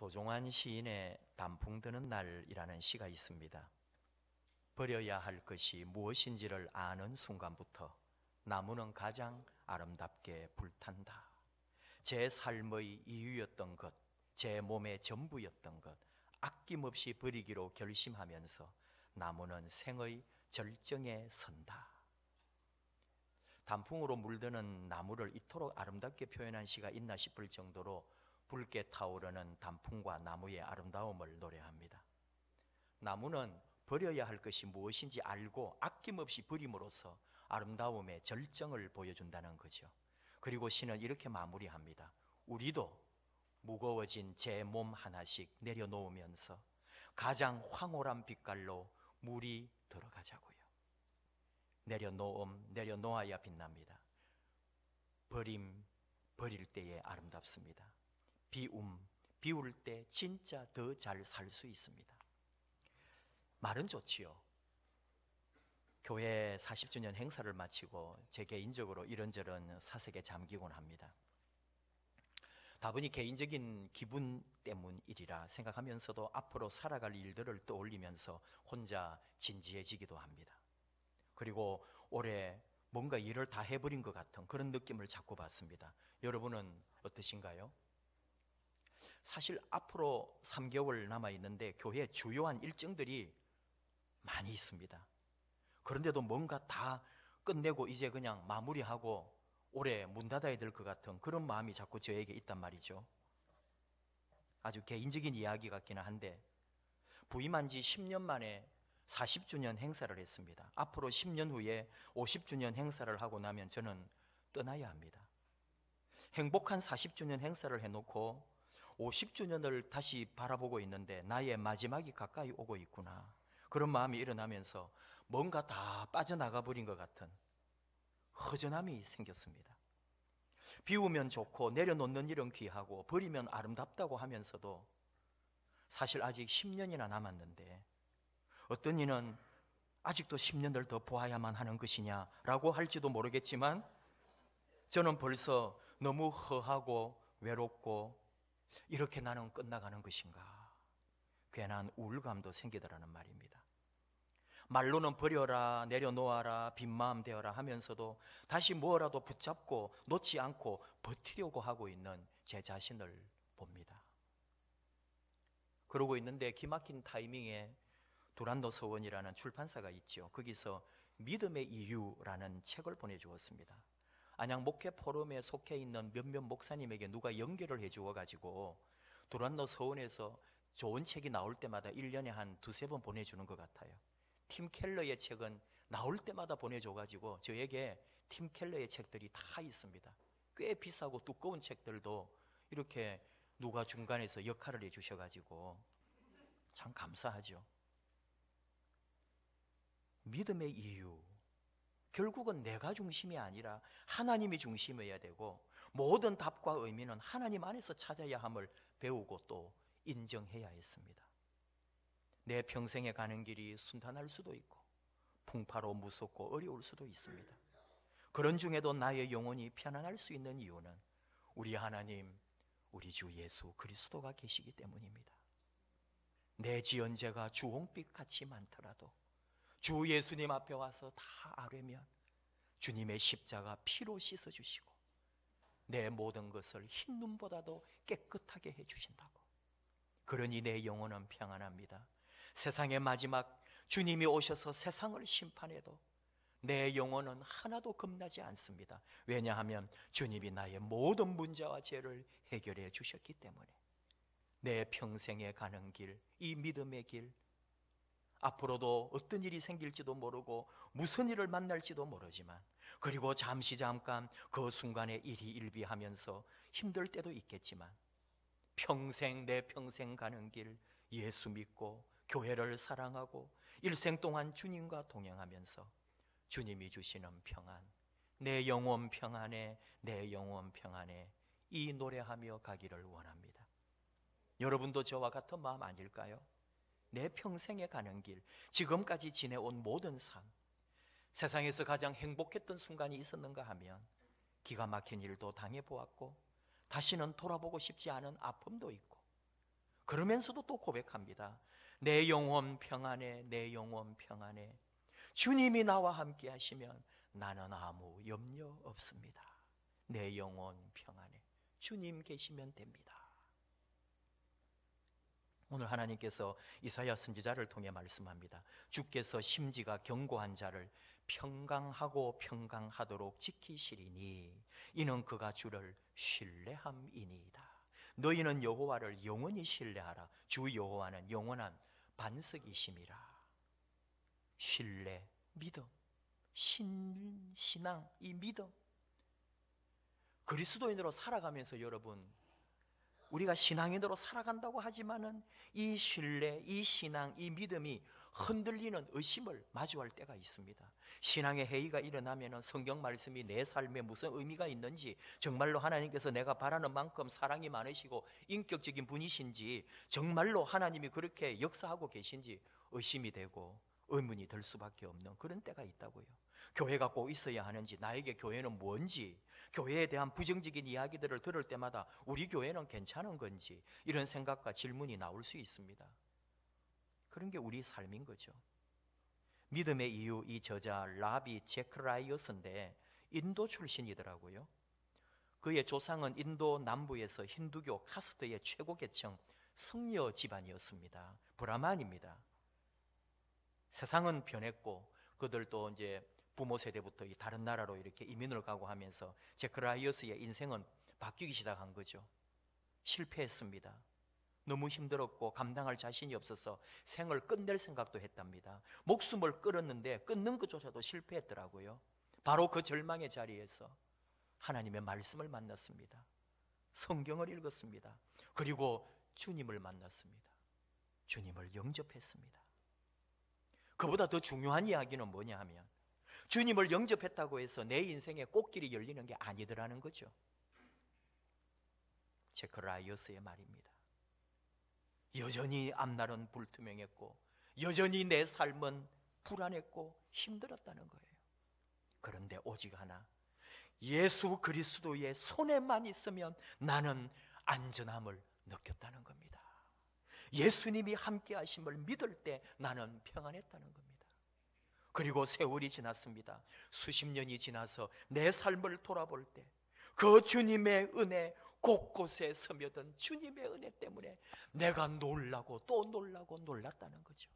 도종환 시인의 단풍 드는 날이라는 시가 있습니다. 버려야 할 것이 무엇인지를 아는 순간부터 나무는 가장 아름답게 불탄다. 제 삶의 이유였던 것, 제 몸의 전부였던 것 아낌없이 버리기로 결심하면서 나무는 생의 절정에 선다. 단풍으로 물드는 나무를 이토록 아름답게 표현한 시가 있나 싶을 정도로 붉게 타오르는 단풍과 나무의 아름다움을 노래합니다. 나무는 버려야 할 것이 무엇인지 알고 아낌없이 버림으로써 아름다움의 절정을 보여준다는 거죠. 그리고 시는 이렇게 마무리합니다. 우리도 무거워진 제 몸 하나씩 내려놓으면서 가장 황홀한 빛깔로 물이 들어가자고요. 내려놓아야 빛납니다. 버릴 때에 아름답습니다. 비울 때 진짜 더 잘 살 수 있습니다. 말은 좋지요. 교회 40주년 행사를 마치고 제 개인적으로 이런저런 사색에 잠기곤 합니다. 다분히 개인적인 기분 때문이리라 생각하면서도 앞으로 살아갈 일들을 떠올리면서 혼자 진지해지기도 합니다. 그리고 올해 뭔가 일을 다 해버린 것 같은 그런 느낌을 자꾸 받습니다. 여러분은 어떠신가요? 사실 앞으로 3개월 남아있는데 교회 주요한 일정들이 많이 있습니다. 그런데도 뭔가 다 끝내고 이제 그냥 마무리하고 올해 문 닫아야 될 것 같은 그런 마음이 자꾸 저에게 있단 말이죠. 아주 개인적인 이야기 같기는 한데 부임한 지 10년 만에 40주년 행사를 했습니다. 앞으로 10년 후에 50주년 행사를 하고 나면 저는 떠나야 합니다. 행복한 40주년 행사를 해놓고 50주년을 다시 바라보고 있는데 나의 마지막이 가까이 오고 있구나. 그런 마음이 일어나면서 뭔가 다 빠져나가 버린 것 같은 허전함이 생겼습니다. 비우면 좋고 내려놓는 일은 귀하고 버리면 아름답다고 하면서도 사실 아직 10년이나 남았는데 어떤 이는 아직도 10년을 더 보아야만 하는 것이냐라고 할지도 모르겠지만 저는 벌써 너무 허하고 외롭고 이렇게 나는 끝나가는 것인가 괜한 우울감도 생기더라는 말입니다. 말로는 버려라, 내려놓아라, 빈마음 되어라 하면서도 다시 뭐라도 붙잡고 놓지 않고 버티려고 하고 있는 제 자신을 봅니다. 그러고 있는데 기막힌 타이밍에 두란노 서원이라는 출판사가 있죠. 거기서 믿음의 이유라는 책을 보내주었습니다. 안양 목회 포럼에 속해 있는 몇몇 목사님에게 누가 연결을 해주어가지고 두란노 서원에서 좋은 책이 나올 때마다 1년에 한 2-3번 보내주는 것 같아요. 팀 켈러의 책은 나올 때마다 보내줘가지고 저에게 팀 켈러의 책들이 다 있습니다. 꽤 비싸고 두꺼운 책들도 이렇게 누가 중간에서 역할을 해주셔가지고 참 감사하죠. 믿음의 이유, 결국은 내가 중심이 아니라 하나님이 중심이어야 되고 모든 답과 의미는 하나님 안에서 찾아야 함을 배우고 또 인정해야 했습니다. 내 평생에 가는 길이 순탄할 수도 있고 풍파로 무섭고 어려울 수도 있습니다. 그런 중에도 나의 영혼이 편안할 수 있는 이유는 우리 하나님, 우리 주 예수 그리스도가 계시기 때문입니다. 내 지은 죄가 주홍빛 같이 많더라도 주 예수님 앞에 와서 다 아뢰면 주님의 십자가 피로 씻어주시고 내 모든 것을 흰 눈보다도 깨끗하게 해주신다고. 그러니 내 영혼은 평안합니다. 세상의 마지막 주님이 오셔서 세상을 심판해도 내 영혼은 하나도 겁나지 않습니다. 왜냐하면 주님이 나의 모든 문제와 죄를 해결해 주셨기 때문에. 내 평생에 가는 길, 이 믿음의 길, 앞으로도 어떤 일이 생길지도 모르고 무슨 일을 만날지도 모르지만 그리고 잠깐 그 순간에 일희일비하면서 힘들 때도 있겠지만 내 평생 가는 길 예수 믿고 교회를 사랑하고 일생 동안 주님과 동행하면서 주님이 주시는 평안, 내 영혼 평안에 내 영혼 평안에 이 노래하며 가기를 원합니다. 여러분도 저와 같은 마음 아닐까요? 내 평생에 가는 길, 지금까지 지내온 모든 삶, 세상에서 가장 행복했던 순간이 있었는가 하면 기가 막힌 일도 당해보았고 다시는 돌아보고 싶지 않은 아픔도 있고 그러면서도 또 고백합니다. 내 영혼 평안해, 내 영혼 평안해. 주님이 나와 함께 하시면 나는 아무 염려 없습니다. 내 영혼 평안해. 주님 계시면 됩니다. 오늘 하나님께서 이사야 선지자를 통해 말씀합니다. 주께서 심지가 견고한 자를 평강하고 평강하도록 지키시리니 이는 그가 주를 신뢰함이니이다. 너희는 여호와를 영원히 신뢰하라. 주 여호와는 영원한 반석이심이라. 신뢰, 믿음, 신앙, 이 믿음. 그리스도인으로 살아가면서 여러분, 우리가 신앙인으로 살아간다고 하지만은 이 신뢰, 이 신앙, 이 믿음이 흔들리는 의심을 마주할 때가 있습니다. 신앙의 해이가 일어나면은 성경 말씀이 내 삶에 무슨 의미가 있는지, 정말로 하나님께서 내가 바라는 만큼 사랑이 많으시고 인격적인 분이신지, 정말로 하나님이 그렇게 역사하고 계신지 의심이 되고 의문이 들 수밖에 없는 그런 때가 있다고요. 교회가 꼭 있어야 하는지, 나에게 교회는 뭔지, 교회에 대한 부정적인 이야기들을 들을 때마다 우리 교회는 괜찮은 건지, 이런 생각과 질문이 나올 수 있습니다. 그런 게 우리 삶인 거죠. 믿음의 이유, 이 저자 라비 제크라이어스인데 인도 출신이더라고요. 그의 조상은 인도 남부에서 힌두교 카스트의 최고 계층 승려 집안이었습니다. 브라만입니다. 세상은 변했고 그들도 이제 부모 세대부터 다른 나라로 이렇게 이민을 가고 하면서 제크라이어스의 인생은 바뀌기 시작한 거죠. 실패했습니다. 너무 힘들었고 감당할 자신이 없어서 생을 끝낼 생각도 했답니다. 목숨을 끊었는데 끊는 것조차도 실패했더라고요. 바로 그 절망의 자리에서 하나님의 말씀을 만났습니다. 성경을 읽었습니다. 그리고 주님을 만났습니다. 주님을 영접했습니다. 그보다 더 중요한 이야기는 뭐냐 하면, 주님을 영접했다고 해서 내 인생에 꽃길이 열리는 게 아니더라는 거죠. 제크라이어스의 말입니다. 여전히 앞날은 불투명했고 여전히 내 삶은 불안했고 힘들었다는 거예요. 그런데 오직 하나, 예수 그리스도의 손에만 있으면 나는 안전함을 느꼈다는 겁니다. 예수님이 함께 하심을 믿을 때 나는 평안했다는 겁니다. 그리고 세월이 지났습니다. 수십 년이 지나서 내 삶을 돌아볼 때 그 주님의 은혜, 곳곳에 스며든 주님의 은혜 때문에 내가 놀라고 또 놀라고 놀랐다는 거죠.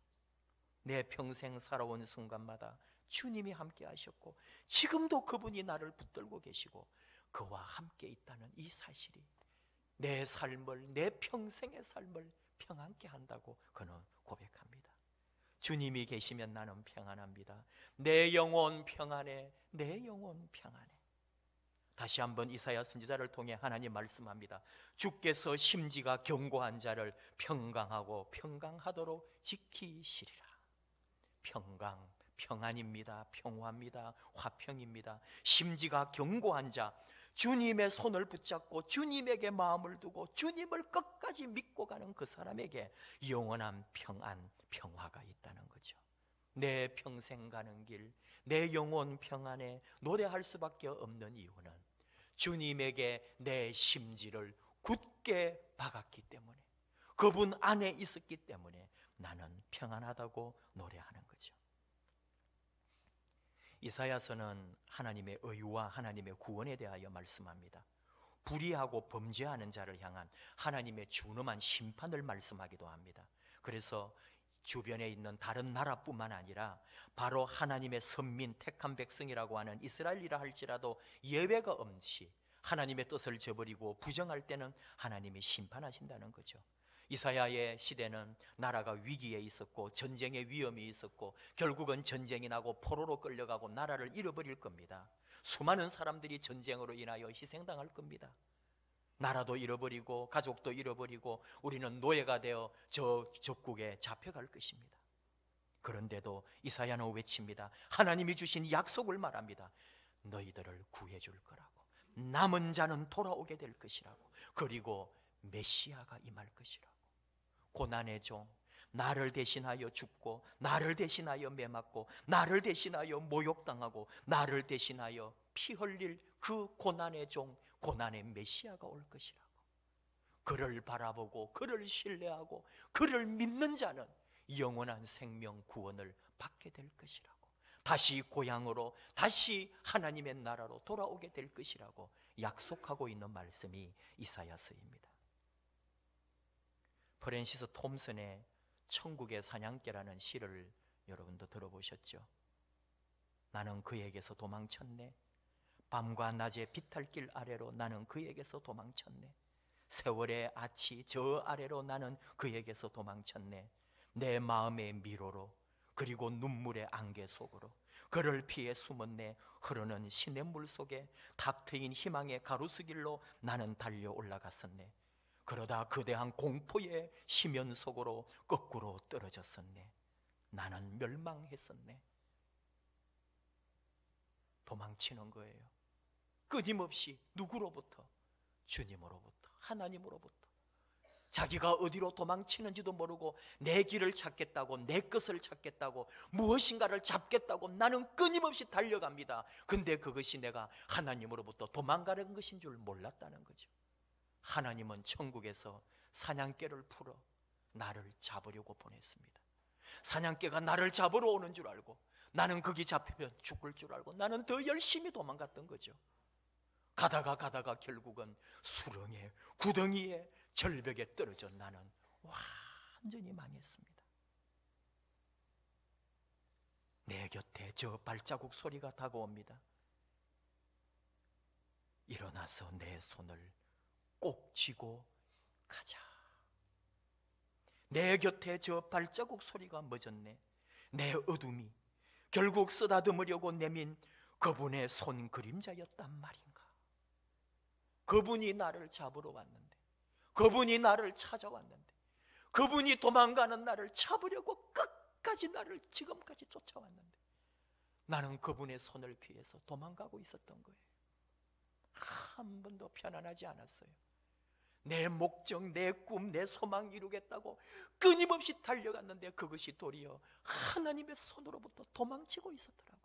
내 평생 살아온 순간마다 주님이 함께 하셨고 지금도 그분이 나를 붙들고 계시고 그와 함께 있다는 이 사실이 내 삶을, 내 평생의 삶을 평안케 한다고 그는 고백합니다. 주님이 계시면 나는 평안합니다. 내 영혼 평안해, 내 영혼 평안해. 다시 한번 이사야 선지자를 통해 하나님 말씀합니다. 주께서 심지가 견고한 자를 평강하고 평강하도록 지키시리라. 평강, 평안입니다. 평화입니다. 화평입니다. 심지가 견고한 자, 주님의 손을 붙잡고 주님에게 마음을 두고 주님을 끝까지 믿고 가는 그 사람에게 영원한 평안, 평화가 있다는 거죠. 내 평생 가는 길, 내 영혼 평안에 노래할 수밖에 없는 이유는 주님에게 내 심지를 굳게 박았기 때문에, 그분 안에 있었기 때문에 나는 평안하다고 노래하는 거죠. 이사야서는 하나님의 의와 하나님의 구원에 대하여 말씀합니다. 불의하고 범죄하는 자를 향한 하나님의 준엄한 심판을 말씀하기도 합니다. 그래서 주변에 있는 다른 나라뿐만 아니라 바로 하나님의 선민, 택한 백성이라고 하는 이스라엘이라 할지라도 예외가 없이 하나님의 뜻을 저버리고 부정할 때는 하나님이 심판하신다는 거죠. 이사야의 시대는 나라가 위기에 있었고 전쟁의 위험이 있었고 결국은 전쟁이 나고 포로로 끌려가고 나라를 잃어버릴 겁니다. 수많은 사람들이 전쟁으로 인하여 희생당할 겁니다. 나라도 잃어버리고 가족도 잃어버리고 우리는 노예가 되어 저 적국에 잡혀갈 것입니다. 그런데도 이사야는 외칩니다. 하나님이 주신 약속을 말합니다. 너희들을 구해줄 거라고, 남은 자는 돌아오게 될 것이라고, 그리고 메시아가 임할 것이라고. 고난의 종, 나를 대신하여 죽고 나를 대신하여 매맞고 나를 대신하여 모욕당하고 나를 대신하여 피 흘릴 그 고난의 종, 고난의 메시아가 올 것이라고. 그를 바라보고 그를 신뢰하고 그를 믿는 자는 영원한 생명 구원을 받게 될 것이라고, 다시 고향으로, 다시 하나님의 나라로 돌아오게 될 것이라고 약속하고 있는 말씀이 이사야서입니다. 프랜시스 톰슨의 천국의 사냥개라는 시를 여러분도 들어보셨죠? 나는 그에게서 도망쳤네. 밤과 낮의 비탈길 아래로 나는 그에게서 도망쳤네. 세월의 아치 저 아래로 나는 그에게서 도망쳤네. 내 마음의 미로로, 그리고 눈물의 안개 속으로 그를 피해 숨었네. 흐르는 시냇물 속에 탁 트인 희망의 가로수길로 나는 달려 올라갔었네. 그러다 거대한 공포의 심연 속으로 거꾸로 떨어졌었네. 나는 멸망했었네. 도망치는 거예요. 끊임없이 누구로부터? 주님으로부터, 하나님으로부터. 자기가 어디로 도망치는지도 모르고 내 길을 찾겠다고, 내 것을 찾겠다고, 무엇인가를 잡겠다고 나는 끊임없이 달려갑니다. 근데 그것이 내가 하나님으로부터 도망가는 것인 줄 몰랐다는 거죠. 하나님은 천국에서 사냥개를 풀어 나를 잡으려고 보냈습니다. 사냥개가 나를 잡으러 오는 줄 알고, 나는 거기 잡히면 죽을 줄 알고 나는 더 열심히 도망갔던 거죠. 가다가 결국은 수렁에, 구덩이에, 절벽에 떨어져 나는 완전히 망했습니다. 내 곁에 저 발자국 소리가 다가옵니다. 일어나서 내 손을 꼭 쥐고 가자. 내 곁에 저 발자국 소리가 멎었네. 내 어둠이 결국 쓰다듬으려고 내민 그분의 손 그림자였단 말인가. 그분이 나를 잡으러 왔는데, 그분이 나를 찾아왔는데, 그분이 도망가는 나를 잡으려고 끝까지 나를 지금까지 쫓아왔는데, 나는 그분의 손을 피해서 도망가고 있었던 거예요. 한 번도 편안하지 않았어요. 내 목적, 내 꿈, 내 소망 이루겠다고 끊임없이 달려갔는데 그것이 도리어 하나님의 손으로부터 도망치고 있었더라고요.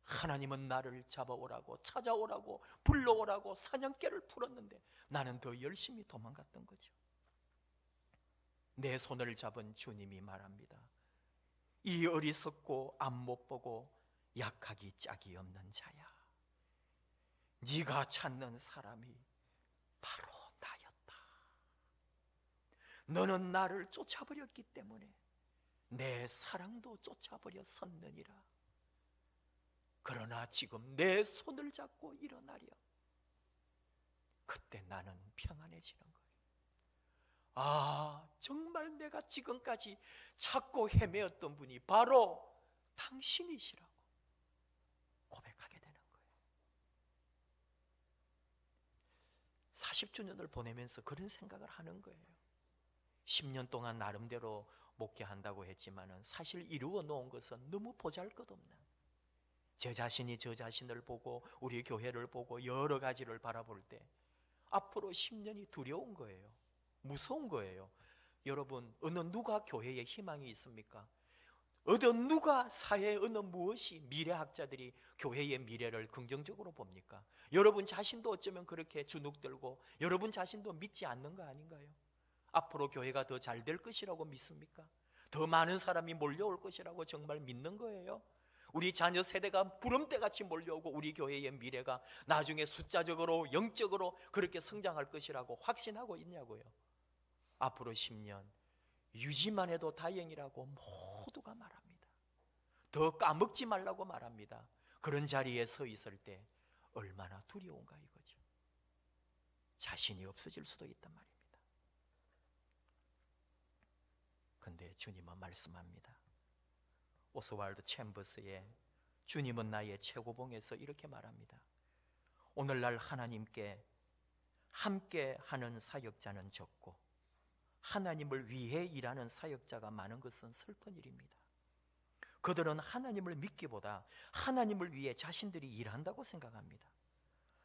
하나님은 나를 잡아오라고, 찾아오라고, 불러오라고 사냥개를 풀었는데 나는 더 열심히 도망갔던 거죠. 내 손을 잡은 주님이 말합니다. 이 어리석고 앞 못 보고 약하기 짝이 없는 자야, 네가 찾는 사람이 바로 나였다. 너는 나를 쫓아버렸기 때문에 내 사랑도 쫓아버렸었느니라. 그러나 지금 내 손을 잡고 일어나려. 그때 나는 평안해지는 거예요. 아, 정말 내가 지금까지 찾고 헤매었던 분이 바로 당신이시라고 고백하게 되는 거예요. 40주년을 보내면서 그런 생각을 하는 거예요. 10년 동안 나름대로 목회한다고 했지만 사실 이루어 놓은 것은 너무 보잘것없는, 제 자신이 저 자신을 보고 우리 교회를 보고 여러 가지를 바라볼 때 앞으로 10년이 두려운 거예요. 무서운 거예요. 여러분, 어느 누가 교회에 희망이 있습니까? 어느 누가 사회의 어느 무엇이, 미래학자들이 교회의 미래를 긍정적으로 봅니까? 여러분 자신도 어쩌면 그렇게 주눅들고 여러분 자신도 믿지 않는 거 아닌가요? 앞으로 교회가 더 잘 될 것이라고 믿습니까? 더 많은 사람이 몰려올 것이라고 정말 믿는 거예요? 우리 자녀 세대가 부름대같이 몰려오고 우리 교회의 미래가 나중에 숫자적으로, 영적으로 그렇게 성장할 것이라고 확신하고 있냐고요? 앞으로 10년 유지만 해도 다행이라고 모두가 말합니다. 더 까먹지 말라고 말합니다. 그런 자리에 서 있을 때 얼마나 두려운가 이거죠. 자신이 없어질 수도 있단 말입니다. 근데 주님은 말씀합니다. 오스왈드 챔버스의 주님은 나의 최고봉에서 이렇게 말합니다. 오늘날 하나님께 함께 하는 사역자는 적고 하나님을 위해 일하는 사역자가 많은 것은 슬픈 일입니다. 그들은 하나님을 믿기보다 하나님을 위해 자신들이 일한다고 생각합니다.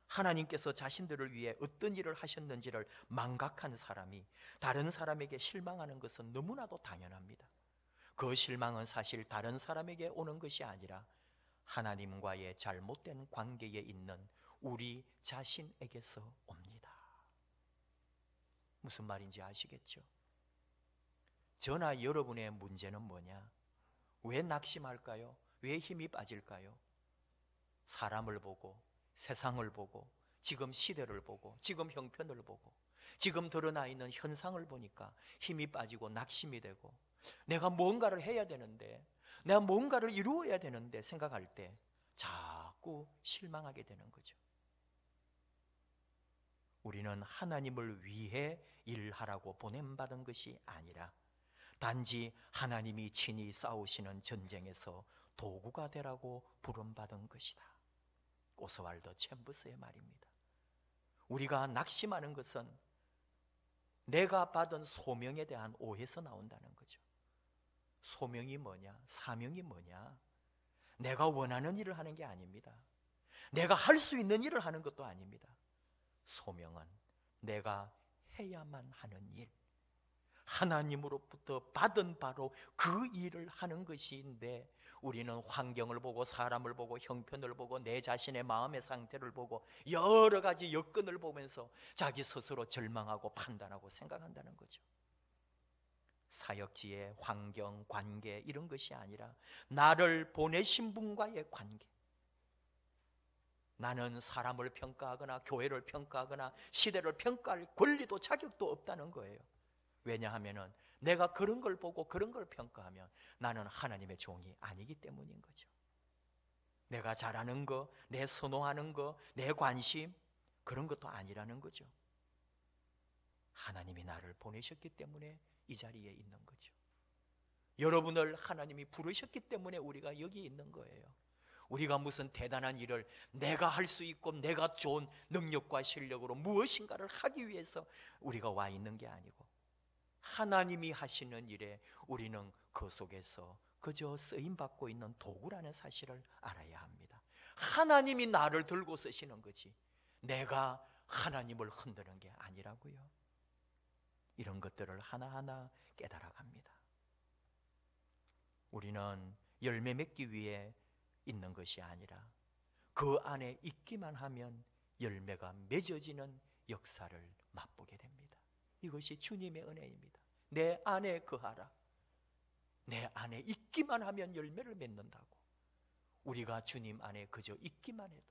하나님께서 자신들을 위해 어떤 일을 하셨는지를 망각한 사람이 다른 사람에게 실망하는 것은 너무나도 당연합니다. 그 실망은 사실 다른 사람에게 오는 것이 아니라 하나님과의 잘못된 관계에 있는 우리 자신에게서 옵니다. 무슨 말인지 아시겠죠? 저나 여러분의 문제는 뭐냐? 왜 낙심할까요? 왜 힘이 빠질까요? 사람을 보고, 세상을 보고, 지금 시대를 보고, 지금 형편을 보고, 지금 드러나 있는 현상을 보니까 힘이 빠지고 낙심이 되고, 내가 뭔가를 해야 되는데, 내가 뭔가를 이루어야 되는데 생각할 때 자꾸 실망하게 되는 거죠. 우리는 하나님을 위해 일하라고 보냄받은 것이 아니라 단지 하나님이 친히 싸우시는 전쟁에서 도구가 되라고 부름받은 것이다. 오스왈드 챔버스의 말입니다. 우리가 낙심하는 것은 내가 받은 소명에 대한 오해에서 나온다는 거죠. 소명이 뭐냐? 사명이 뭐냐? 내가 원하는 일을 하는 게 아닙니다. 내가 할 수 있는 일을 하는 것도 아닙니다. 소명은 내가 해야만 하는 일, 하나님으로부터 받은 바로 그 일을 하는 것인데, 우리는 환경을 보고 사람을 보고 형편을 보고 내 자신의 마음의 상태를 보고 여러 가지 여건을 보면서 자기 스스로 절망하고 판단하고 생각한다는 거죠. 사역지의 환경, 관계 이런 것이 아니라 나를 보내신 분과의 관계. 나는 사람을 평가하거나 교회를 평가하거나 시대를 평가할 권리도 자격도 없다는 거예요. 왜냐하면 내가 그런 걸 보고 그런 걸 평가하면 나는 하나님의 종이 아니기 때문인 거죠. 내가 잘하는 거, 내 선호하는 거, 내 관심 그런 것도 아니라는 거죠. 하나님이 나를 보내셨기 때문에 이 자리에 있는 거죠. 여러분을 하나님이 부르셨기 때문에 우리가 여기 있는 거예요. 우리가 무슨 대단한 일을 내가 할 수 있고 내가 좋은 능력과 실력으로 무엇인가를 하기 위해서 우리가 와 있는 게 아니고, 하나님이 하시는 일에 우리는 그 속에서 그저 쓰임받고 있는 도구라는 사실을 알아야 합니다. 하나님이 나를 들고 쓰시는 거지 내가 하나님을 흔드는 게 아니라고요. 이런 것들을 하나하나 깨달아갑니다. 우리는 열매 맺기 위해 있는 것이 아니라 그 안에 있기만 하면 열매가 맺어지는 역사를 맛보게 됩니다. 이것이 주님의 은혜입니다. 내 안에 거하라. 내 안에 있기만 하면 열매를 맺는다고. 우리가 주님 안에 그저 있기만 해도,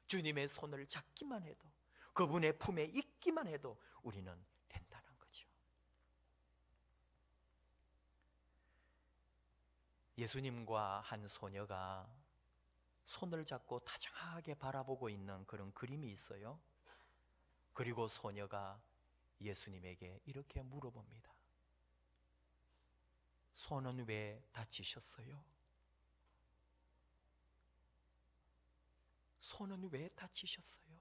주님의 손을 잡기만 해도, 그분의 품에 있기만 해도 우리는 된다는 거죠. 예수님과 한 소녀가 손을 잡고 다정하게 바라보고 있는 그런 그림이 있어요. 그리고 소녀가 예수님에게 이렇게 물어봅니다. 손은 왜 다치셨어요? 손은 왜 다치셨어요?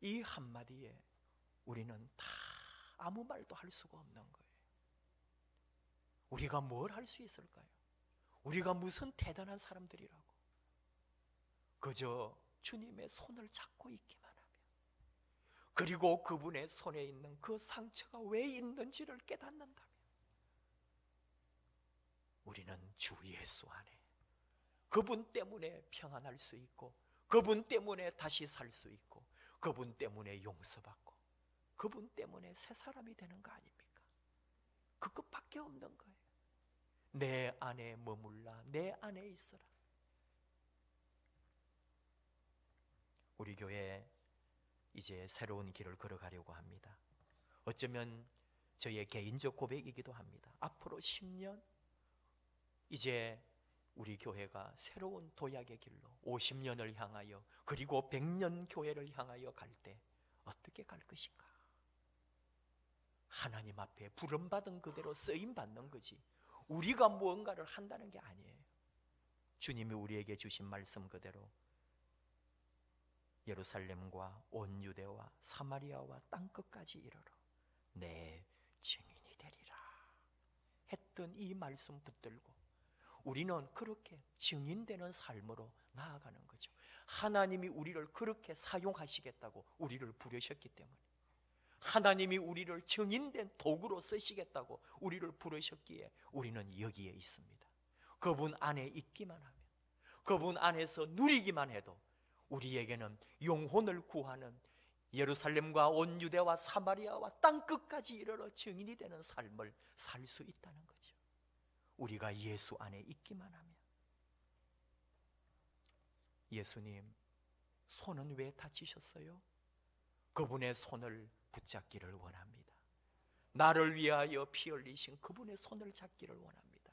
이 한마디에 우리는 다 아무 말도 할 수가 없는 거예요. 우리가 뭘 할 수 있을까요? 우리가 무슨 대단한 사람들이라고. 그저 주님의 손을 잡고 있기만 하면, 그리고 그분의 손에 있는 그 상처가 왜 있는지를 깨닫는다면, 우리는 주 예수 안에 그분 때문에 평안할 수 있고, 그분 때문에 다시 살 수 있고, 그분 때문에 용서받고, 그분 때문에 새 사람이 되는 거 아닙니까? 그것밖에 없는 거예요. 내 안에 머물라, 내 안에 있어라. 우리 교회 이제 새로운 길을 걸어가려고 합니다. 어쩌면 저의 개인적 고백이기도 합니다. 앞으로 10년 이제 우리 교회가 새로운 도약의 길로 50년을 향하여, 그리고 100년 교회를 향하여 갈 때 어떻게 갈 것인가? 하나님 앞에 부름받은 그대로 쓰임받는 거지 우리가 무언가를 한다는 게 아니에요. 주님이 우리에게 주신 말씀 그대로 예루살렘과 온 유대와 사마리아와 땅끝까지 이르러 내 증인이 되리라 했던 이 말씀 붙들고 우리는 그렇게 증인되는 삶으로 나아가는 거죠. 하나님이 우리를 그렇게 사용하시겠다고 우리를 부르셨기 때문에, 하나님이 우리를 증인된 도구로 쓰시겠다고 우리를 부르셨기에 우리는 여기에 있습니다. 그분 안에 있기만 하면, 그분 안에서 누리기만 해도 우리에게는 영혼을 구하는 예루살렘과 온 유대와 사마리아와 땅끝까지 이르러 증인이 되는 삶을 살 수 있다는 거죠. 우리가 예수 안에 있기만 하면. 예수님 손은 왜 다치셨어요? 그분의 손을 붙잡기를 원합니다. 나를 위하여 피 흘리신 그분의 손을 잡기를 원합니다.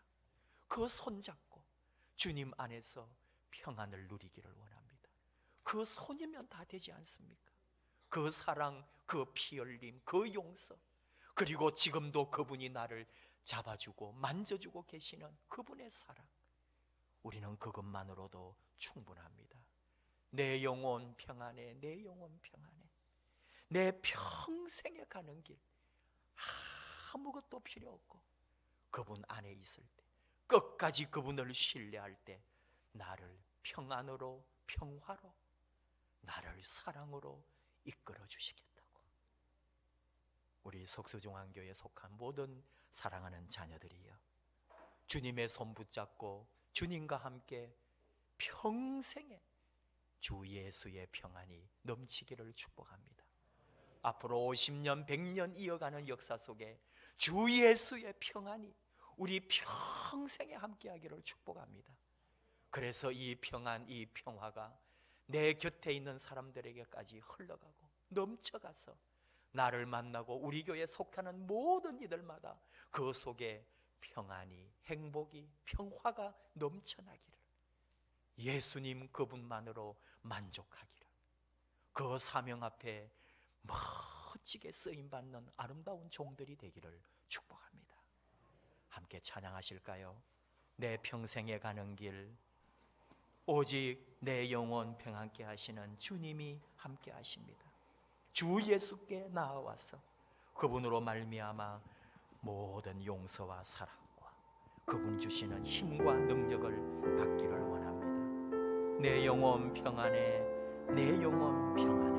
그 손 잡고 주님 안에서 평안을 누리기를 원합니다. 그 손이면 다 되지 않습니까? 그 사랑, 그 피 흘림, 그 용서, 그리고 지금도 그분이 나를 잡아주고 만져주고 계시는 그분의 사랑, 우리는 그것만으로도 충분합니다. 내 영혼 평안해, 내 영혼 평안해. 내 평생에 가는 길 아무것도 필요 없고 그분 안에 있을 때, 끝까지 그분을 신뢰할 때 나를 평안으로, 평화로, 나를 사랑으로 이끌어 주시겠다고. 우리 석수중앙교회에 속한 모든 사랑하는 자녀들이여, 주님의 손 붙잡고 주님과 함께 평생에 주 예수의 평안이 넘치기를 축복합니다. 앞으로 50년, 100년 이어가는 역사 속에 주 예수의 평안이 우리 평생에 함께하기를 축복합니다. 그래서 이 평안, 이 평화가 내 곁에 있는 사람들에게까지 흘러가고 넘쳐가서 나를 만나고 우리 교회에 속하는 모든 이들마다 그 속에 평안이, 행복이, 평화가 넘쳐나기를, 예수님 그분만으로 만족하기를, 그 사명 앞에 멋지게 쓰임받는 아름다운 종들이 되기를 축복합니다. 함께 찬양하실까요? 내 평생에 가는 길 오직 내 영혼 평안케 하시는 주님이 함께 하십니다. 주 예수께 나아와서 그분으로 말미암아 모든 용서와 사랑과 그분 주시는 힘과 능력을 받기를 원합니다. 내 영혼 평안해, 내 영혼 평안해.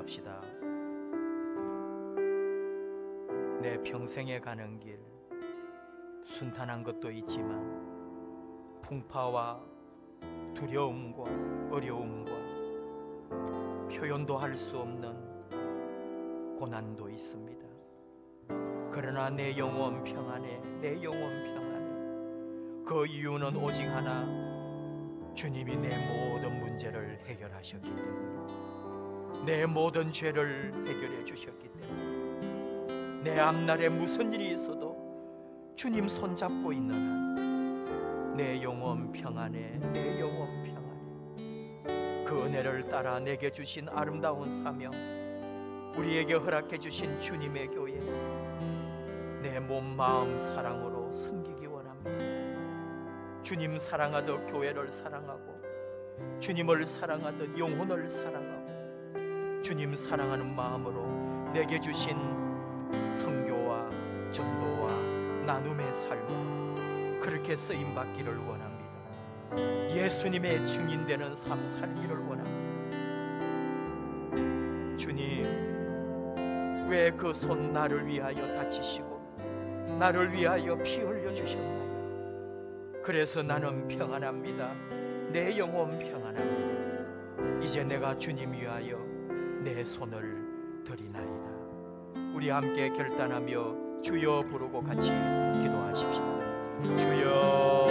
기도합시다. 내 평생에 가는 길, 순탄한 것도 있지만 풍파와 두려움과 어려움과 표현도 할 수 없는 고난도 있습니다. 그러나 내 영혼 평안해, 내 영혼 평안해. 그 이유는 오직 하나, 주님이 내 모든 문제를 해결하셨기 때문에, 내 모든 죄를 해결해 주셨기 때문에, 내 앞날에 무슨 일이 있어도 주님 손잡고 있는 한 내 영혼 평안해, 내 영혼 평안해. 그 은혜를 따라 내게 주신 아름다운 사명, 우리에게 허락해 주신 주님의 교회, 내 몸 마음 사랑으로 섬기기 원합니다. 주님 사랑하듯 교회를 사랑하고, 주님을 사랑하듯 영혼을 사랑하고, 주님 사랑하는 마음으로 내게 주신 선교와 전도와 나눔의 삶을 그렇게 쓰임받기를 원합니다. 예수님의 증인되는 삶 살기를 원합니다. 주님, 왜 그 손 나를 위하여 다치시고 나를 위하여 피 흘려 주셨나요? 그래서 나는 평안합니다. 내 영혼 평안합니다. 이제 내가 주님 위하여 내 손을 드리나이다. 우리 함께 결단하며 주여 부르고 같이 기도하십시다. 주여,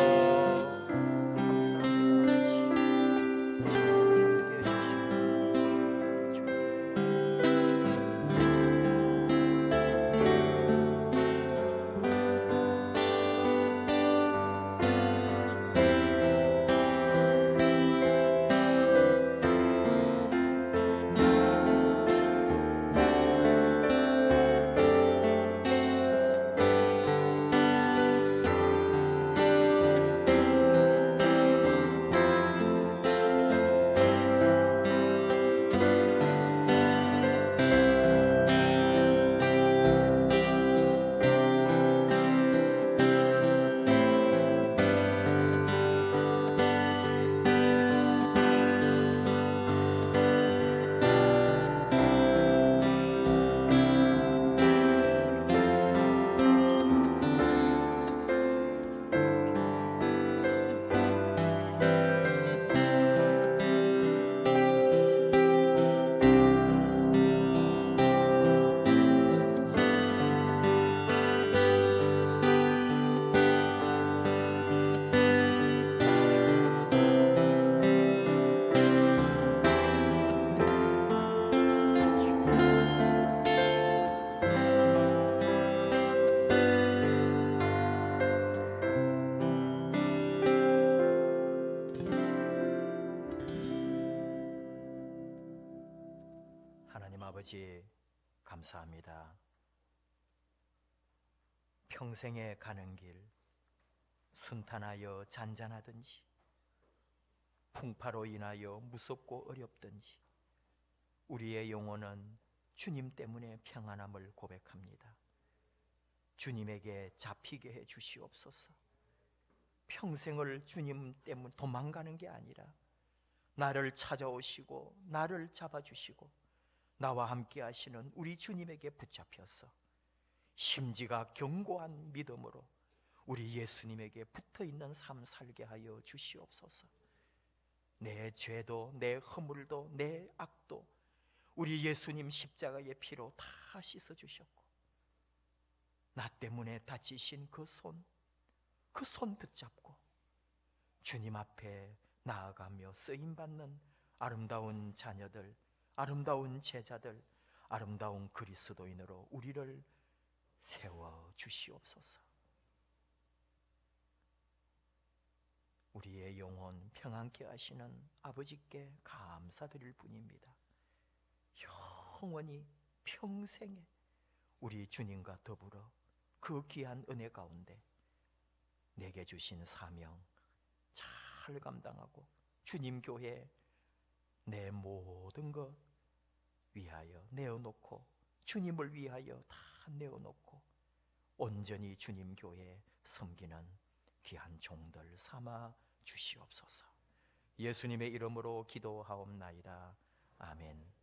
아버지 감사합니다. 평생에 가는 길 순탄하여 잔잔하든지 풍파로 인하여 무섭고 어렵든지 우리의 영혼은 주님 때문에 평안함을 고백합니다. 주님에게 잡히게 해 주시옵소서. 평생을 주님 때문에 도망가는 게 아니라 나를 찾아오시고 나를 잡아주시고 나와 함께 하시는 우리 주님에게 붙잡혀서 심지가 견고한 믿음으로 우리 예수님에게 붙어있는 삶 살게 하여 주시옵소서. 내 죄도 내 허물도 내 악도 우리 예수님 십자가의 피로 다 씻어주셨고 나 때문에 다치신 그 손 붙잡고 주님 앞에 나아가며 쓰임받는 아름다운 자녀들, 아름다운 제자들, 아름다운 그리스도인으로 우리를 세워 주시옵소서. 우리의 영혼 평안케 하시는 아버지께 감사드릴 뿐입니다. 영원히 평생에 우리 주님과 더불어 그 귀한 은혜 가운데 내게 주신 사명 잘 감당하고 주님 교회 내 모든 것 위하여 내어놓고 주님을 위하여 다 내어놓고 온전히 주님 교회 섬기는 귀한 종들 삼아 주시옵소서. 예수님의 이름으로 기도하옵나이다. 아멘.